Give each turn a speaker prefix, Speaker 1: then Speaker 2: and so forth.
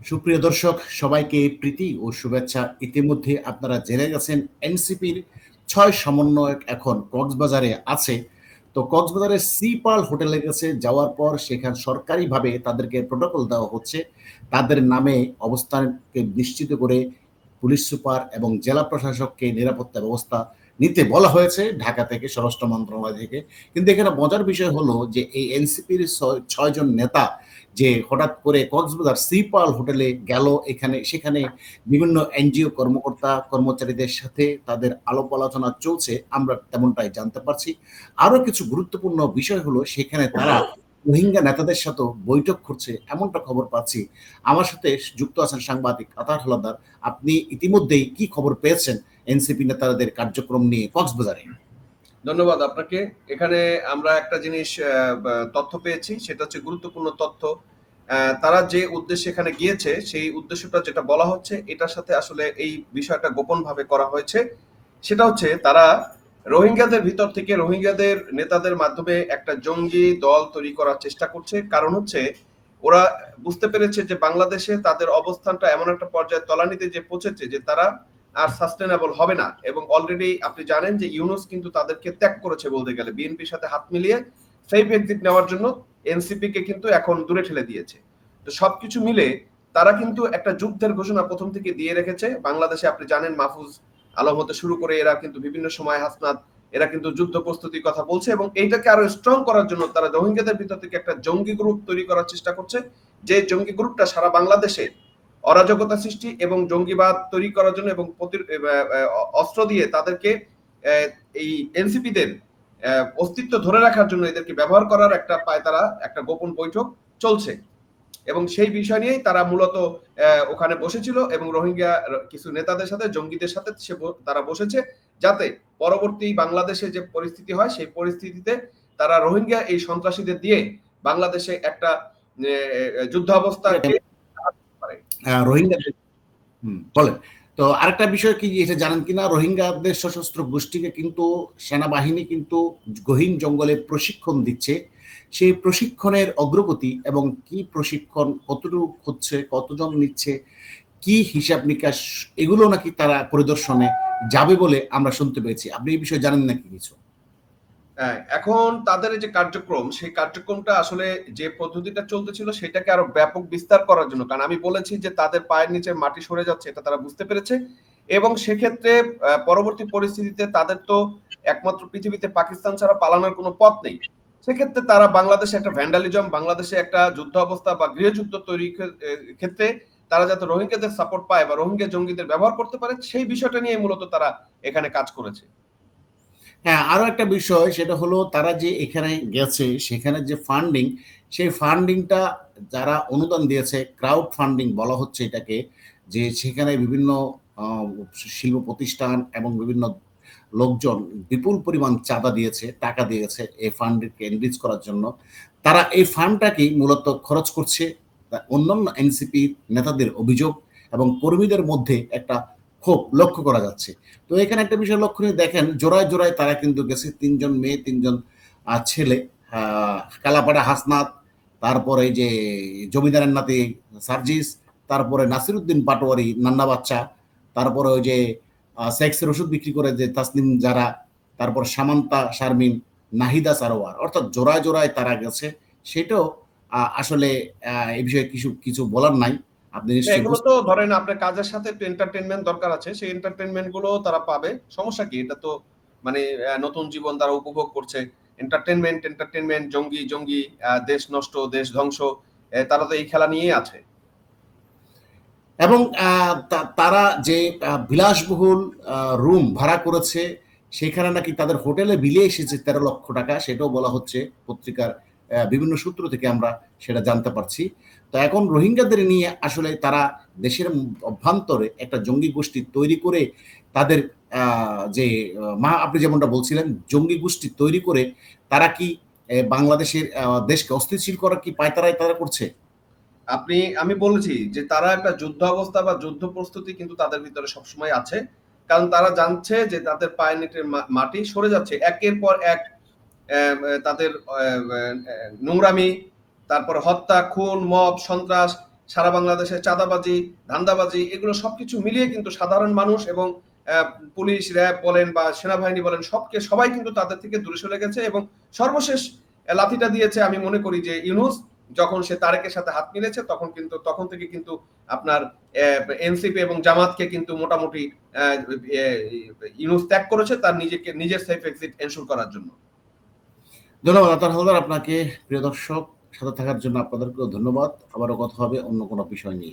Speaker 1: সুপ্রিয় দর্শক, সবাইকে প্রীতি ও শুভেচ্ছা। ইতিমধ্যে আপনারা জেনে গেছেন এনসিপির ৬ সমন্বয়ক এখন কক্সবাজারে আছে। তো কক্সবাজারের সি পার্ল হোটেলে গেছে, যাওয়ার পর সেখানে সরকারিভাবে তাদেরকে প্রোটোকল দেওয়া হচ্ছে। তাদের নামে অবস্থানকে নিশ্চিত করে পুলিশ সুপার এবং জেলা প্রশাসককে নিরাপত্তা ব্যবস্থা নিতে বলা হয়েছে ঢাকা থেকে, স্বরাষ্ট্র মন্ত্রণালয় থেকে। কিন্তু এখানে মজার বিষয় হলো যে এই এনসিপির ৬ জন নেতা যে হঠাৎ করে কক্সবাজার সি পার্ল হোটেলে গেল, এখানে সেখানে বিভিন্ন এনজিও কর্মকর্তা কর্মচারীদের সাথে তাদের আলাপ আলোচনা চলছে, আমরা তেমনটাই জানতে পারছি। আরো কিছু গুরুত্বপূর্ণ বিষয় হলো সেখানে তারা রোহিঙ্গা নেতাদের সাথে বৈঠক করছে, এমনটা খবর পাচ্ছি। আমার সাথে যুক্ত আছেন সাংবাদিক আতার হাওলাদার। আপনি ইতিমধ্যেই কি খবর পেয়েছেন এনসিপি নেতাদের কার্যক্রম নিয়ে কক্সবাজারে?
Speaker 2: ধন্যবাদ আপনাকে। এখানে আমরা একটা জিনিস তথ্য পেয়েছি, সেটা হচ্ছে গুরুত্বপূর্ণ তথ্য। তারা যে উদ্দেশ্যে এখানে গিয়েছে সেই উদ্দেশ্যটা যেটা বলা হচ্ছে, এটার সাথে আসলে এই বিষয়টা গোপনভাবে করা হয়েছে। সেটা হচ্ছে তারা রোহিঙ্গাদের ভিতর থেকে রোহিঙ্গাদের নেতাদের মাধ্যমে একটা জঙ্গি দল তৈরি করার চেষ্টা করছে। কারণ হচ্ছে ওরা বুঝতে পেরেছে যে বাংলাদেশে তাদের অবস্থানটা এমন একটা পর্যায়ে তলানিতে যে পৌঁছেছে যে তারা আর সাস্টেনেবল হবে না। এবং অলরেডি আপনি জানেন যে ইউনূস কিন্তু তাদেরকে ত্যাগ করেছে বলতে গেলে, বিএনপির সাথে হাত মিলিয়ে সেফ এক্সিট নেওয়ার জন্য এনসিপি কে কিন্তু এখন দূরে ঠেলে দিয়েছে। তো সবকিছু মিলে তারা কিন্তু একটা যুদ্ধের ঘোষণা প্রথম থেকে দিয়ে রেখেছে। বাংলাদেশে আপনি জানেন মাহফুজ আলম হতে শুরু করে এরা কিন্তু বিভিন্ন সময় হাসনাত, এরা কিন্তু যুদ্ধ প্রস্তুতির কথা বলছে এবং এইটাকে আরো স্ট্রং করার জন্য তারা রোহিঙ্গাদের ভিতর থেকে একটা জঙ্গি গ্রুপ তৈরি করার চেষ্টা করছে, যে জঙ্গি গ্রুপটা সারা বাংলাদেশে অরাজকতা সৃষ্টি এবং জঙ্গিবাদ তৈরি করার জন্য এবং অস্ত্র দিয়ে তাদেরকে এই এনসিপিদের অস্তিত্ব ধরে রাখার জন্য এদেরকে ব্যবহার করার একটা পায়তারা, একটা গোপন বৈঠক চলছে। এবং সেই বিষয় নিয়েই তারা মূলত ওখানে বসেছিল এবং রোহিঙ্গা কিছু নেতাদের সাথে, জঙ্গিদের সাথে তারা বসেছে, যাতে পরবর্তী বাংলাদেশে যে পরিস্থিতি হয় সেই পরিস্থিতিতে তারা রোহিঙ্গা এই সন্ত্রাসীদের দিয়ে বাংলাদেশে একটা যুদ্ধাবস্থাকে
Speaker 1: রোহিঙ্গাদের বলেন। তো আরেকটা বিষয় কি, এটা জানেন কিনা, রোহিঙ্গাদের সশস্ত্র গোষ্ঠীকে কিন্তু সেনাবাহিনী কিন্তু গহীন জঙ্গলে প্রশিক্ষণ দিচ্ছে। সেই প্রশিক্ষণের অগ্রগতি এবং কি প্রশিক্ষণ কতটুকু হচ্ছে, কতজন নিচ্ছে, কি হিসাব নিকাশ, এগুলো নাকি তারা পরিদর্শনে যাবে বলে আমরা শুনতে পেয়েছি। আপনি এই বিষয়ে জানেন নাকি কিছু?
Speaker 2: এখন তাদের যে কার্যক্রম, সেই কার্যক্রমটা আসলে যে পদ্ধতিটা চলতেছিল সেটাকে আরো ব্যাপক বিস্তার করার জন্য, কারণ আমি বলেছি যে তাদের পায়ের নিচে মাটি সরে যাচ্ছে, এটা তারা বুঝতে পেরেছে। এবং সেক্ষেত্রে পরবর্তী পরিস্থিতিতে তাদের তো একমাত্র পৃথিবীতে পাকিস্তান ছাড়া পালানোর কোনো পথ নেই। সেক্ষেত্রে তারা বাংলাদেশে একটা ভ্যান্ডালিজম, বাংলাদেশে একটা যুদ্ধ অবস্থা বা গৃহযুদ্ধ তৈরির ক্ষেত্রে তারা যাতে রোহিঙ্গাদের সাপোর্ট পায় বা রোহিঙ্গা জঙ্গিদের ব্যবহার করতে পারে, সেই বিষয়টা নিয়ে মূলত তারা এখানে কাজ করেছে।
Speaker 1: হ্যাঁ, আরো একটা বিষয়, সেটা হলো তারা যে এখানে গেছে সেখানে যে ফান্ডিং, সেই ফান্ডিংটা যারা অনুদান দিয়েছে, ক্রাউড ফান্ডিং বলা হচ্ছে এটাকে, যে সেখানে বিভিন্ন শিল্প প্রতিষ্ঠান এবং বিভিন্ন লোকজন বিপুল পরিমাণ চাঁদা দিয়েছে, টাকা দিয়েছে এই ফান্ডকে এনরিচ করার জন্য। তারা এই ফান্ডটাকেই মূলত খরচ করছে। অন্যান্য এনসিপি নেতাদের অভিযোগ এবং কর্মীদের মধ্যে একটা ক্ষোভ লক্ষ্য করা যাচ্ছে। তো এখানে একটা বিষয় লক্ষণীয়, দেখেন জোড়ায় জোড়ায় তারা কিন্তু গেছে, ৩ জন মেয়ে, ৩ জন ছেলে, কালাপাড়া হাসনাত, তারপরে এই যে জমিদারের নাতি সার্জিস, তারপরে নাসিরুদ্দিন পাটোয়ারি নান্না বাচ্চা, তারপরে ওই যে সেক্সের ওষুধ বিক্রি করে যে তাসনিম যারা, তারপর সামান্তা শারমিন, নাহিদা সারোয়ার, অর্থাৎ জোড়ায় জোড়ায় তারা গেছে। সেটাও আসলে এই বিষয়ে কিছু কিছু বলার নাই। আপনি নিশ্চয়ই
Speaker 2: এগুলো তো ধরেন আপনার কাজের সাথে একটু এন্টারটেনমেন্ট দরকার আছে, সেই এন্টারটেনমেন্ট গুলো তারা পাবে, সমস্যা কি? এটা তো মানে নতুন জীবন তারা উপভোগ করছে। এন্টারটেনমেন্ট এন্টারটেনমেন্ট, জঙ্গি জঙ্গি, দেশ নষ্ট, দেশ ধ্বংস, তারা তো এই খেলা নিয়েই আছে।
Speaker 1: এবং তারা যে বিলাসবহুল রুম ভাড়া করেছে, সেখানে নাকি তাদের হোটেলে বিলে এসেছে ১৩ লক্ষ টাকা, সেটাও বলা হচ্ছে পত্রিকার বিভিন্ন সূত্র থেকে আমরা সেটা জানতে পারছি। তো এখন রোহিঙ্গাদের নিয়ে আসলে তারা দেশের অভ্যন্তরে একটা জঙ্গি গোষ্ঠী তৈরি করে তাদের যে আপনি যেমনটা বলছিলেন, জঙ্গি গোষ্ঠী তৈরি করে তারা কি বাংলাদেশের দেশকে অস্থিতিশীল করার কি পায়তারাই তারা করছে?
Speaker 2: আমি বলেছি যে তারা একটা যুদ্ধ অবস্থা বা যুদ্ধ প্রস্তুতি কিন্তু তাদের ভিতরে সবসময় আছে, কারণ তারা জানছে যে তাদের পায়ের নিচের মাটি সরে যাচ্ছে একের পর এক। তাদের নোংরামি, তারপর হত্যা, খুন, মব, সন্ত্রাস, সারা বাংলাদেশে চাঁদাবাজি, ধান্দাবাজি এগুলো সবকিছু মিলিয়ে কিন্তু সাধারণ মানুষ এবং পুলিশ, র‍্যাব বলেন বা সেনাবাহিনী বলেন সবাই কিন্তু তাদের থেকে দূরে সরে গেছে এবং সর্বশেষ লাথিটা দিয়েছে আমি মনে করি যে ইউনূস যখন সে তারেকের সাথে হাত মিলেছে তখন থেকে কিন্তু আপনার এনসিপি এবং জামাতকে কিন্তু মোটামুটি ইউনূস ত্যাগ করেছে তার নিজের সেফ এক্সিট এনশিওর করার জন্য।
Speaker 1: ধন্যবাদ আতার হালদার আপনাকে। প্রিয় দর্শক, সাথে থাকার জন্য আপনাদেরকেও ধন্যবাদ। আবারও কথা হবে অন্য কোনো বিষয় নিয়ে।